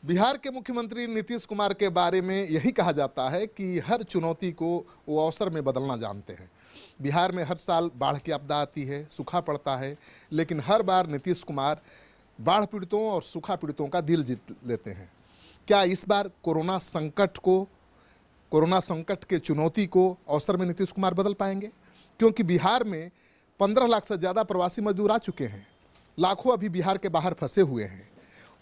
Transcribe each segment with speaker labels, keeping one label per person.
Speaker 1: बिहार के मुख्यमंत्री नीतीश कुमार के बारे में यही कहा जाता है कि हर चुनौती को वो अवसर में बदलना जानते हैं। बिहार में हर साल बाढ़ की आपदा आती है, सूखा पड़ता है, लेकिन हर बार नीतीश कुमार बाढ़ पीड़ितों और सूखा पीड़ितों का दिल जीत लेते हैं। क्या इस बार कोरोना संकट के चुनौती को अवसर में नीतीश कुमार बदल पाएंगे? क्योंकि बिहार में 15 लाख से ज़्यादा प्रवासी मजदूर आ चुके हैं। लाखों अभी बिहार के बाहर फंसे हुए हैं।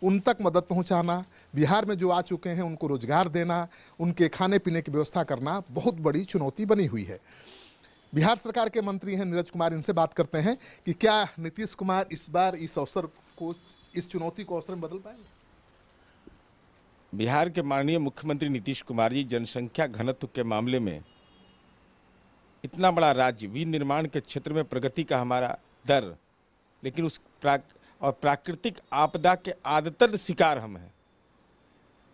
Speaker 1: उन तक मदद पहुंचाना, बिहार में जो आ चुके हैं उनको रोजगार देना, उनके खाने पीने की व्यवस्था करना बहुत बड़ी चुनौती बनी हुई है। बिहार सरकार के मंत्री हैं नीरज कुमार, इनसे बात करते हैं कि क्या नीतीश कुमार इस बार इस चुनौती को अवसर में बदल पाएंगे?
Speaker 2: बिहार के माननीय मुख्यमंत्री नीतीश कुमार जी जनसंख्या घनत्व के मामले में इतना बड़ा राज्य, विनिर्माण के क्षेत्र में प्रगति का हमारा दर, लेकिन उस प्राकृतिक आपदा के आदतन शिकार हम हैं।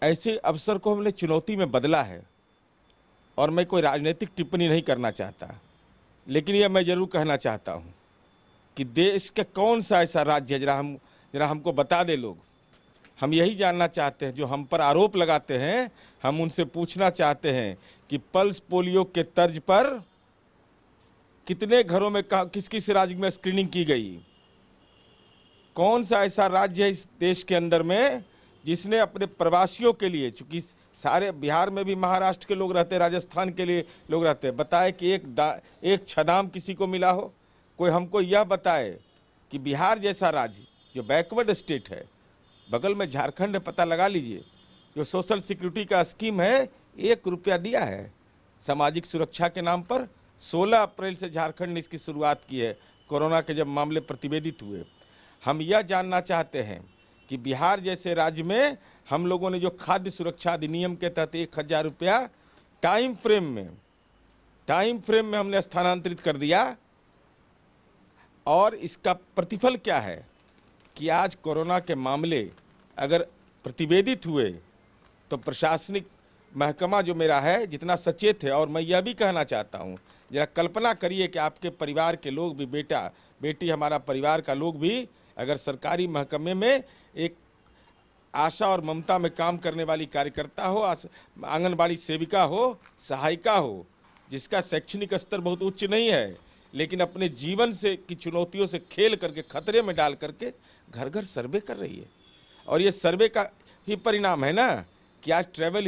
Speaker 2: ऐसे अवसर को हमने चुनौती में बदला है। और मैं कोई राजनीतिक टिप्पणी नहीं करना चाहता, लेकिन यह मैं ज़रूर कहना चाहता हूँ कि देश का कौन सा ऐसा राज्य है, जरा हमको बता दे लोग। हम यही जानना चाहते हैं। जो हम पर आरोप लगाते हैं, हम उनसे पूछना चाहते हैं कि पल्स पोलियो के तर्ज पर कितने घरों में किस किस राज्य में स्क्रीनिंग की गई? कौन सा ऐसा राज्य है इस देश के अंदर में जिसने अपने प्रवासियों के लिए, चूंकि सारे बिहार में भी महाराष्ट्र के लोग रहते हैं, राजस्थान के लिए लोग रहते हैं, बताए कि एक छदाम किसी को मिला हो? कोई हमको यह बताए कि बिहार जैसा राज्य जो बैकवर्ड स्टेट है, बगल में झारखंड, पता लगा लीजिए, जो सोशल सिक्योरिटी का स्कीम है, 1 रुपया दिया है सामाजिक सुरक्षा के नाम पर। 16 अप्रैल से झारखंड ने इसकी शुरुआत की है, कोरोना के जब मामले प्रतिवेदित हुए। हम यह जानना चाहते हैं कि बिहार जैसे राज्य में हम लोगों ने जो खाद्य सुरक्षा अधिनियम के तहत 1000 रुपया टाइम फ्रेम में हमने स्थानांतरित कर दिया, और इसका प्रतिफल क्या है कि आज कोरोना के मामले अगर प्रतिवेदित हुए तो प्रशासनिक महकमा जो मेरा है जितना सचेत है। और मैं यह भी कहना चाहता हूँ, जरा कल्पना करिए कि आपके परिवार के लोग भी, बेटा बेटी, हमारा परिवार का लोग भी अगर सरकारी महकमे में एक आशा और ममता में काम करने वाली कार्यकर्ता हो, आंगनबाड़ी सेविका हो, सहायिका हो, जिसका शैक्षणिक स्तर बहुत उच्च नहीं है, लेकिन अपने जीवन से की चुनौतियों से खेल करके, खतरे में डाल करके घर घर सर्वे कर रही है। और ये सर्वे का ही परिणाम है ना कि आज ट्रैवल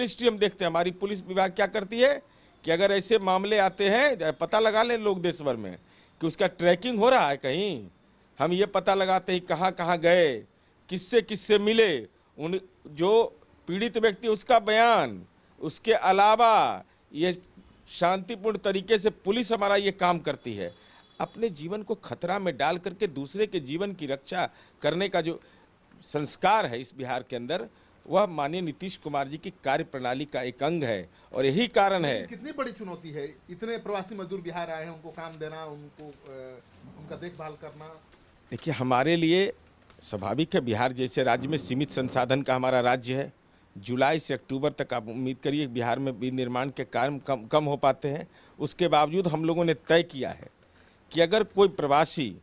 Speaker 2: हिस्ट्री हम देखते हैं। हमारी पुलिस विभाग क्या करती है कि अगर ऐसे मामले आते हैं, पता लगा लें लोग देश भर में कि उसका ट्रैकिंग हो रहा है कहीं, हम ये पता लगाते हैं कहाँ कहाँ गए, किससे किससे मिले, उन जो पीड़ित व्यक्ति उसका बयान, उसके अलावा ये शांतिपूर्ण तरीके से पुलिस हमारा ये काम करती है। अपने जीवन को खतरा में डाल करके दूसरे के जीवन की रक्षा करने का जो संस्कार है इस बिहार के अंदर, वह माननीय नीतीश कुमार जी की कार्य प्रणाली का एक अंग है। और यही कारण है।
Speaker 1: कितनी बड़ी चुनौती है, इतने प्रवासी मजदूर बिहार आए हैं, उनको काम देना, उनका देखभाल करना।
Speaker 2: देखिए, हमारे लिए स्वाभाविक है, बिहार जैसे राज्य में सीमित संसाधन का हमारा राज्य है। जुलाई से अक्टूबर तक आप उम्मीद करिए बिहार में विनिर्माण के कार्य कम हो पाते हैं। उसके बावजूद हम लोगों ने तय किया है कि अगर कोई प्रवासी,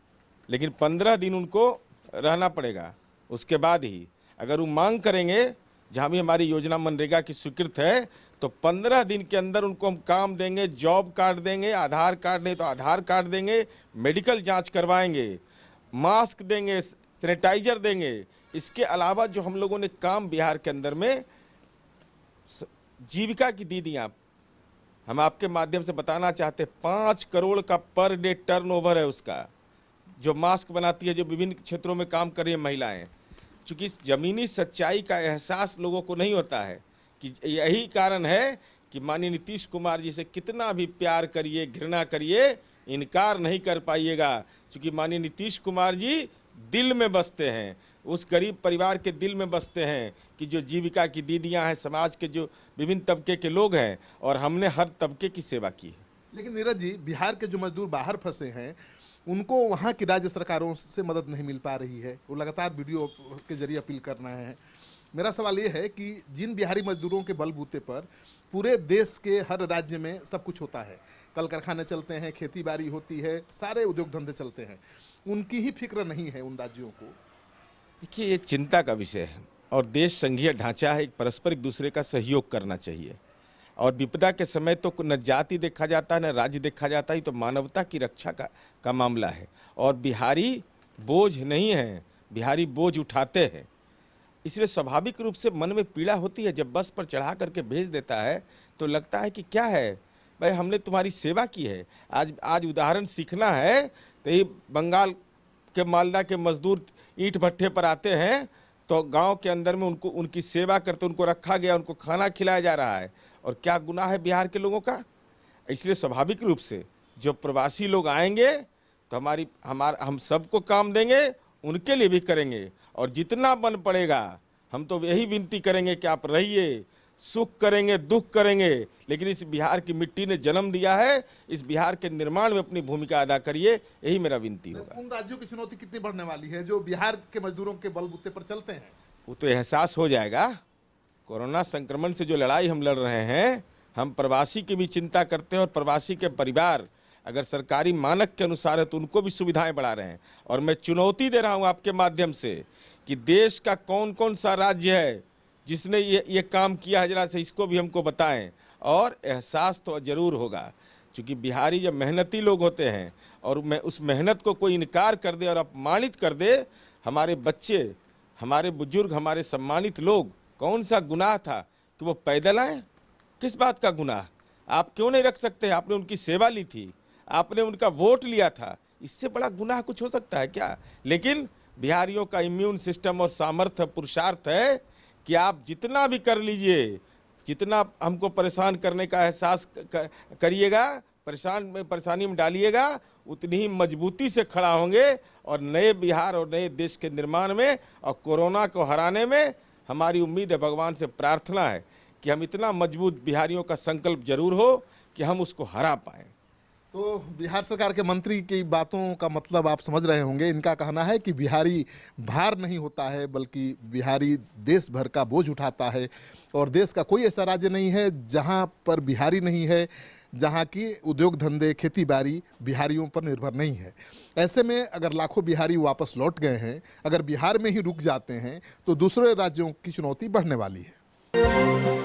Speaker 2: लेकिन 15 दिन उनको रहना पड़ेगा, उसके बाद ही अगर वो मांग करेंगे, जहाँ भी हमारी योजना मनरेगा की स्वीकृत है, तो 15 दिन के अंदर उनको हम काम देंगे, जॉब कार्ड देंगे, आधार कार्ड नहीं तो आधार कार्ड देंगे, मेडिकल जांच करवाएंगे, मास्क देंगे, सैनिटाइजर देंगे। इसके अलावा जो हम लोगों ने काम बिहार के अंदर में जीविका की दीदियाँ, हम आपके माध्यम से बताना चाहते हैं, 5 करोड़ का पर डे टर्नओवर है उसका, जो मास्क बनाती है, जो विभिन्न क्षेत्रों में काम कर रही है महिलाएं। चूँकि इस ज़मीनी सच्चाई का एहसास लोगों को नहीं होता है कि यही कारण है कि माननीय नीतीश कुमार जी से कितना भी प्यार करिए, घृणा करिए, इनकार नहीं कर पाइएगा। क्योंकि माननीय नीतीश कुमार जी दिल में बसते हैं, उस गरीब परिवार के दिल में बसते हैं कि जो जीविका की दीदियां हैं, समाज के जो विभिन्न तबके के लोग हैं, और हमने हर तबके की सेवा की है।
Speaker 1: लेकिन नीरज जी, बिहार के जो मजदूर बाहर फंसे हैं, उनको वहाँ की राज्य सरकारों से मदद नहीं मिल पा रही है। वो लगातार वीडियो के जरिए अपील कर रहे हैं। मेरा सवाल ये है कि जिन बिहारी मजदूरों के बलबूते पर पूरे देश के हर राज्य में सब कुछ होता है, कल कारखाने चलते हैं, खेती बाड़ी होती है, सारे उद्योग धंधे चलते हैं, उनकी ही फिक्र नहीं है उन राज्यों को।
Speaker 2: देखिए, ये चिंता का विषय है। और देश संघीय ढांचा है, एक परस्पर एक दूसरे का सहयोग करना चाहिए। और विपदा के समय तो न जाति देखा जाता है न राज्य देखा जाता है, तो मानवता की रक्षा का मामला है। और बिहारी बोझ नहीं है, बिहारी बोझ उठाते हैं। इसलिए स्वाभाविक रूप से मन में पीड़ा होती है। जब बस पर चढ़ा करके भेज देता है तो लगता है कि क्या है भाई, हमने तुम्हारी सेवा की है। आज उदाहरण सीखना है तो ये बंगाल के मालदा के मजदूर ईंट भट्ठे पर आते हैं तो गांव के अंदर में उनकी सेवा करते, उनको रखा गया, उनको खाना खिलाया जा रहा है। और क्या गुनाह है बिहार के लोगों का? इसलिए स्वाभाविक रूप से जो प्रवासी लोग आएंगे तो हम सबको काम देंगे, उनके लिए भी करेंगे। और जितना बन पड़ेगा हम तो यही विनती करेंगे कि आप रहिए, सुख करेंगे, दुख करेंगे, लेकिन इस बिहार की मिट्टी ने जन्म दिया है, इस बिहार के निर्माण में अपनी भूमिका अदा करिए, यही मेरा विनती होगा।
Speaker 1: उन राज्यों की चुनौती कितनी बढ़ने वाली है जो बिहार के मजदूरों के बलबूते पर चलते हैं?
Speaker 2: वो तो एहसास हो जाएगा। कोरोना संक्रमण से जो लड़ाई हम लड़ रहे हैं, हम प्रवासी की भी चिंता करते हैं और प्रवासी के परिवार अगर सरकारी मानक के अनुसार है तो उनको भी सुविधाएं बढ़ा रहे हैं। और मैं चुनौती दे रहा हूं आपके माध्यम से कि देश का कौन कौन सा राज्य है जिसने ये काम किया है, जरा से इसको भी हमको बताएं। और एहसास तो जरूर होगा, क्योंकि बिहारी जब मेहनती लोग होते हैं और मैं उस मेहनत को कोई इनकार कर दे और अपमानित कर दे, हमारे बच्चे, हमारे बुजुर्ग, हमारे सम्मानित लोग, कौन सा गुनाह था कि वो पैदल आए? किस बात का गुनाह? आप क्यों नहीं रख सकते? आपने उनकी सेवा ली थी, आपने उनका वोट लिया था, इससे बड़ा गुनाह कुछ हो सकता है क्या? लेकिन बिहारियों का इम्यून सिस्टम और सामर्थ्य, पुरुषार्थ है कि आप जितना भी कर लीजिए, जितना हमको परेशान करने का एहसास करिएगा, परेशानी में डालिएगा, उतनी ही मजबूती से खड़ा होंगे और नए बिहार और नए देश के निर्माण में और कोरोना को हराने में हमारी उम्मीद है, भगवान से प्रार्थना है कि हम इतना मजबूत बिहारियों का संकल्प जरूर हो कि हम उसको हरा पाएं।
Speaker 1: तो बिहार सरकार के मंत्री की बातों का मतलब आप समझ रहे होंगे। इनका कहना है कि बिहारी भार नहीं होता है, बल्कि बिहारी देश भर का बोझ उठाता है। और देश का कोई ऐसा राज्य नहीं है जहां पर बिहारी नहीं है, जहां की उद्योग धंधे, खेती बाड़ी बिहारियों पर निर्भर नहीं है। ऐसे में अगर लाखों बिहारी वापस लौट गए हैं, अगर बिहार में ही रुक जाते हैं, तो दूसरे राज्यों की चुनौती बढ़ने वाली है।